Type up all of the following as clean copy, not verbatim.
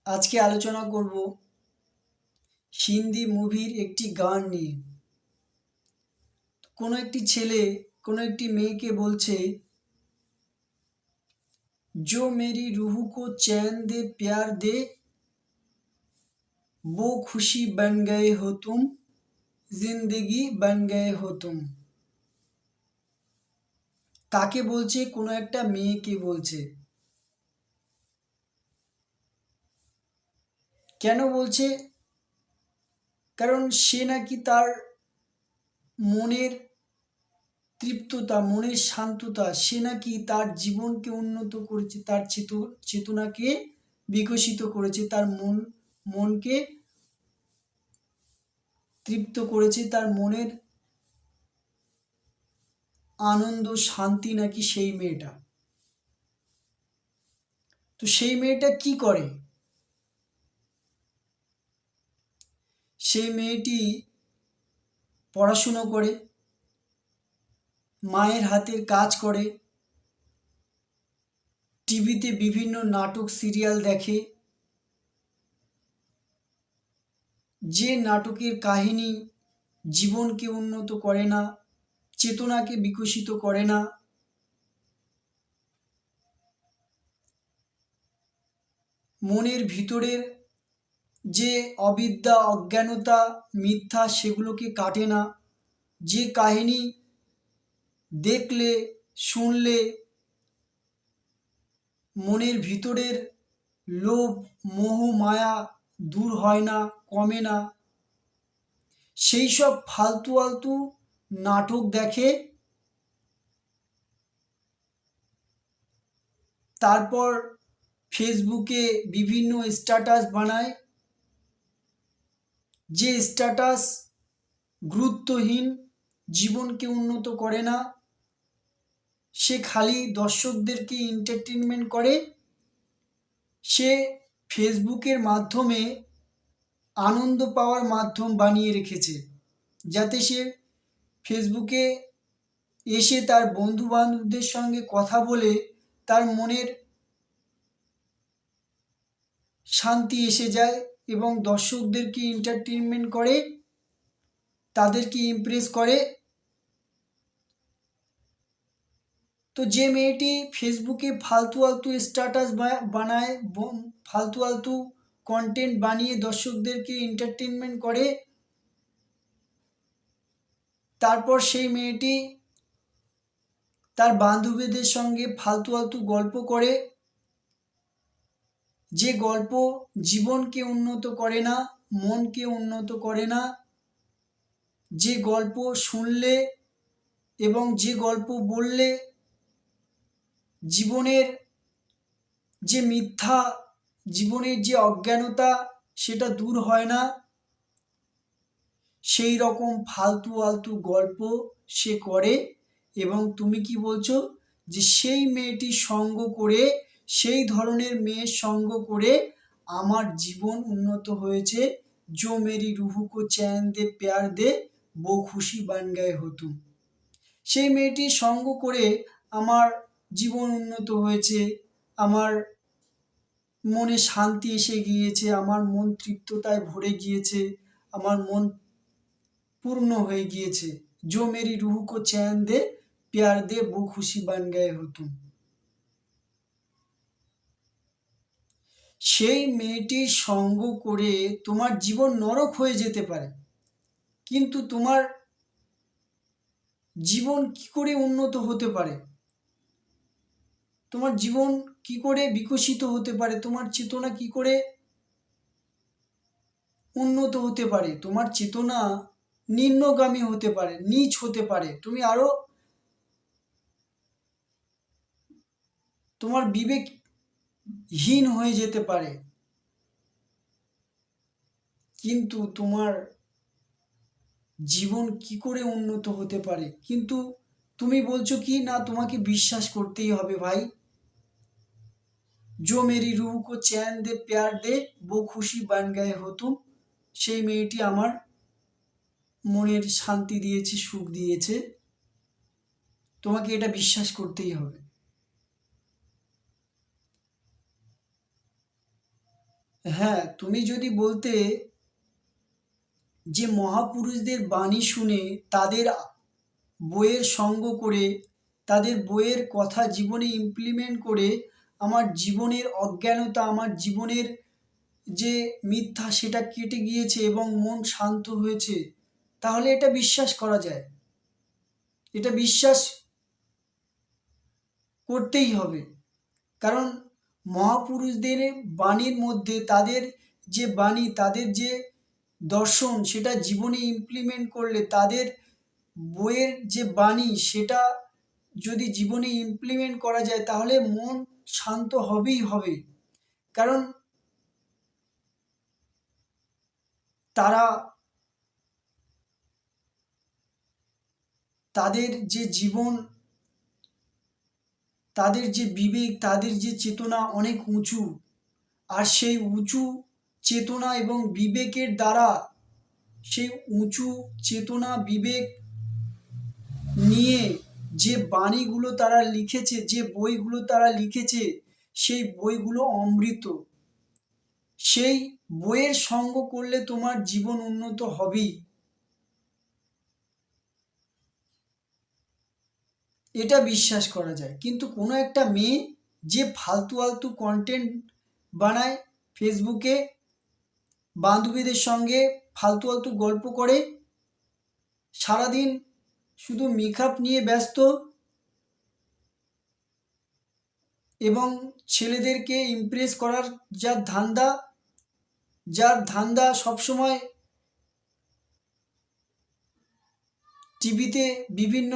আজকে আলোচনা করব হিন্দি মুভির একটি গান নিয়ে। কোনো একটি ছেলে কোনো একটি মেয়েকে বলছে, जो मेरी रूह को चैन दे प्यार दे, वो खुशी बन गए हो तुम, जिंदगी बन गए हो तुम। কাকে বলছে? কোনো একটা মেয়েকে বলছে। কেন বলছে? কারণ সে নাকি তার মনের তৃপ্ততা, মনের শান্ততা, সে নাকি তার জীবনকে উন্নত করেছে, তার চেতনাকে বিকশিত করেছে, তার মনকে তৃপ্ত করেছে, তার মনের আনন্দ শান্তি নাকি সেই মেয়েটা। তো সেই মেয়েটা কি করে? সেই মেয়েটি পড়াশুনো করে, মায়ের হাতের কাজ করে, টিভিতে বিভিন্ন নাটক সিরিয়াল দেখে, যে নাটকের কাহিনী জীবনকে উন্নত করে না, চেতনাকে বিকশিত করে না, মনের ভিতরের যে অবিদ্যা, অজ্ঞানতা, মিথ্যা সেগুলোকে কাটে না, যে কাহিনী দেখলে শুনলে মনের ভিতরের লোভ, মোহ, মায়া দূর হয় না, কমে না, সেই সব ফালতু আলতু নাটক দেখে। তারপর ফেসবুকে বিভিন্ন স্ট্যাটাস বানায়, যে স্ট্যাটাস গুরুত্বহীন, জীবনকে উন্নত করে না, সে খালি দর্শকদেরকে এন্টারটেনমেন্ট করে। সে ফেসবুকের মাধ্যমে আনন্দ পাওয়ার মাধ্যম বানিয়ে রেখেছে, যাতে সে ফেসবুকে এসে তার বন্ধু বান্ধবদের সঙ্গে কথা বলে তার মনের শান্তি এসে যায় এবং দর্শকদেরকে এন্টারটেনমেন্ট করে, তাদেরকে ইমপ্রেস করে। তো যে মেয়েটি ফেসবুকে ফালতু আলতু স্ট্যাটাস বানায়, ফালতু আলতু কন্টেন্ট বানিয়ে দর্শকদেরকে এন্টারটেনমেন্ট করে, তারপর সেই মেয়েটি তার বান্ধবীদের সঙ্গে ফালতু আলতু গল্প করে, যে গল্প জীবনকে উন্নত করে না, মনকে উন্নত করে না, যে গল্প শুনলে এবং যে গল্প বললে জীবনের যে মিথ্যা, জীবনের যে অজ্ঞানতা সেটা দূর হয় না, সেই রকম ফালতু আলতু গল্প সে করে। এবং তুমি কি বলছো? যে সেই মেয়েটির সঙ্গ করে, সেই ধরনের মেয়ের সঙ্গ করে আমার জীবন উন্নত হয়েছে। जो मेरी रूह को चैन दे प्यार दे, वो खुशी बन गए हो तुम। সেই মেয়েটির সঙ্গ করে আমার জীবন উন্নত হয়েছে, আমার মনে শান্তি এসে গিয়েছে, আমার মন তৃপ্ততায় ভরে গিয়েছে, আমার মন পূর্ণ হয়ে গিয়েছে। जो मेरी रूह को चैन दे प्यार दे, वो खुशी बन गए हो तुम। সেই মেয়েটির সঙ্গ করে তোমার জীবন নরক হয়ে যেতে পারে, কিন্তু তোমার জীবন কি করে উন্নত হতে পারে, তোমার জীবন কি করে বিকশিত হতে পারে, তোমার চেতনা কি করে উন্নত হতে পারে, তোমার চেতনা নিম্নগামী হতে পারে, নীচ হতে পারে, তুমি আরো তোমার বিবেকহীন হয়ে যেতে পারে, কিন্তু তোমার জীবন কি করে উন্নত হতে পারে। কিন্তু তুমি বলছো কি না, তোমাকে বিশ্বাস করতেই হবে ভাই। जो मेरी रूह को चैन दे प्यार दे, वो खुशी बन गए हो तुम। সেই মেয়েটি আমার মনের শান্তি দিয়েছে, সুখ দিয়েছে, তোমাকে এটা বিশ্বাস করতেই হবে। হ্যাঁ, তুমি যদি বলতে যে মহাপুরুষদের বাণী শুনে তাদের বইয়ের সঙ্গ করে, তাদের বইয়ের কথা জীবনে ইমপ্লিমেন্ট করে আমার জীবনের অজ্ঞানতা, আমার জীবনের যে মিথ্যা সেটা কেটে গিয়েছে এবং মন শান্ত হয়েছে, তাহলে এটা বিশ্বাস করা যায়। এটা বিশ্বাস করতেই হবে। কারণ মহাপুরুষদের বাণীর মধ্যে তাদের যে বাণী, তাদের যে দর্শন সেটা জীবনে ইমপ্লিমেন্ট করলে, তাদের বইয়ের যে বাণী সেটা যদি জীবনে ইমপ্লিমেন্ট করা যায় তাহলে মন শান্ত হবেই হবে। কারণ তারা তাদের যে জীবন, তাদের যে বিবেক, তাদের যে চেতনা অনেক উঁচু। আর সেই উঁচু চেতনা এবং বিবেকের দ্বারা, সেই উঁচু চেতনা বিবেক নিয়ে যে বাণীগুলো তারা লিখেছে, যে বইগুলো তারা লিখেছে, সেই বইগুলো অমৃত। সেই বইয়ের সঙ্গ করলে তোমার জীবন উন্নত হবেই। এটা বিশ্বাস করা যায়। কিন্তু কোনো একটা মেয়ে যে ফালতু আলতু কন্টেন্ট বানায় ফেসবুকে, বান্ধবীদের সঙ্গে ফালতু আলতু গল্প করে, সারাদিন শুধু মেকআপ নিয়ে ব্যস্ত এবং ছেলেদেরকে ইমপ্রেস করার যার ধান্দা সবসময় টিভিতে বিভিন্ন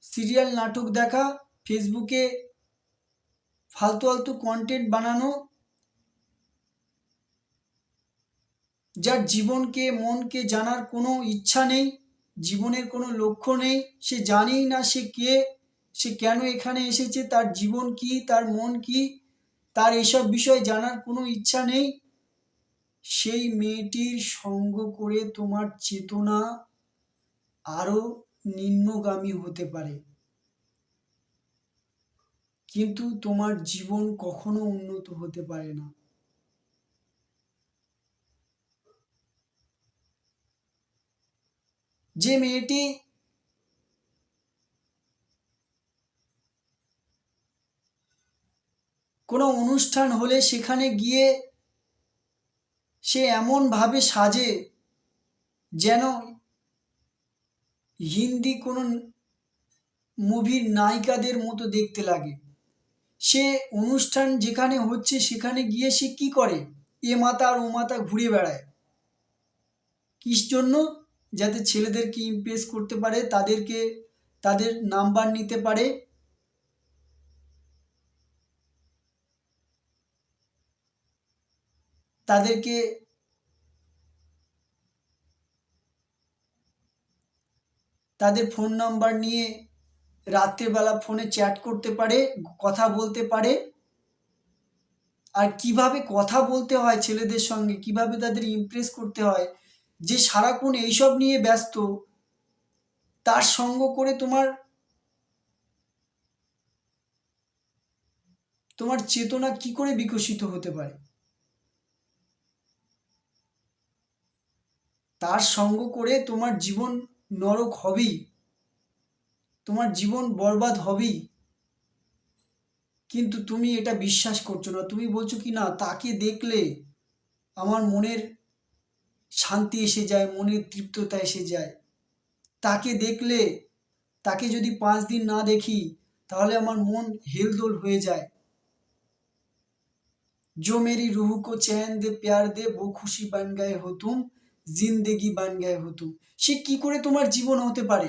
সিরিয়াল নাটক দেখা, ফেসবুকে ফালতু আলতু কন্টেন্ট বানানো, যার জীবনকে মনকে জানার কোনো ইচ্ছা নেই, জীবনের কোনো লক্ষ্য নেই, সে জানেই না সে কে, সে কেন এখানে এসেছে, তার জীবন কি, তার মন কি, তার এসব বিষয় জানার কোনো ইচ্ছা নেই, সেই মেয়েটির সঙ্গ করে তোমার চেতনা আরও নিম্নগামী হতে পারে, কিন্তু তোমার জীবন কখনো উন্নত হতে পারে না। যে মেয়েটি কোনো অনুষ্ঠান হলে সেখানে গিয়ে সে এমনভাবে সাজে যেন হিন্দি কোনো মুভির নায়িকাদের মতো দেখতে লাগে, সে অনুষ্ঠান যেখানে হচ্ছে সেখানে গিয়ে সে কি করে, এ মাথা আর ও মাথা ঘুরে বেড়ায়। কিস জন্য? যাতে ছেলেদেরকে ইমপ্রেস করতে পারে, তাদের নাম্বার নিতে পারে, তাদেরকে তাদের ফোন নাম্বার নিয়ে রাত্রেবেলা ফোনে চ্যাট করতে পারে, কথা বলতে পারে। আর কিভাবে কথা বলতে হয় ছেলেদের সঙ্গে, কিভাবে তাদের ইমপ্রেস করতে হয়, যে সারাক্ষণ এইসব নিয়ে ব্যস্ত, তার সঙ্গ করে তোমার চেতনা কি করে বিকশিত হতে পারে? তার সঙ্গ করে তোমার জীবন নরক হবেই, তোমার জীবন বরবাদ হবেই। কিন্তু তুমি এটা বিশ্বাস করছো না, তুমি বলছো কি না, তাকে দেখলে আমার মনের শান্তি এসে যায়, মনের তৃপ্ততা এসে যায়, তাকে দেখলে, তাকে যদি 5 দিন না দেখি তাহলে আমার মন হেলদোল হয়ে যায়। जो मेरी रूह को चैन दे प्यार दे वो खुशी बन गए हो तुम, जिंदगी बन गए हो तुम। সে কি করে তোমার জীবন হতে পারে?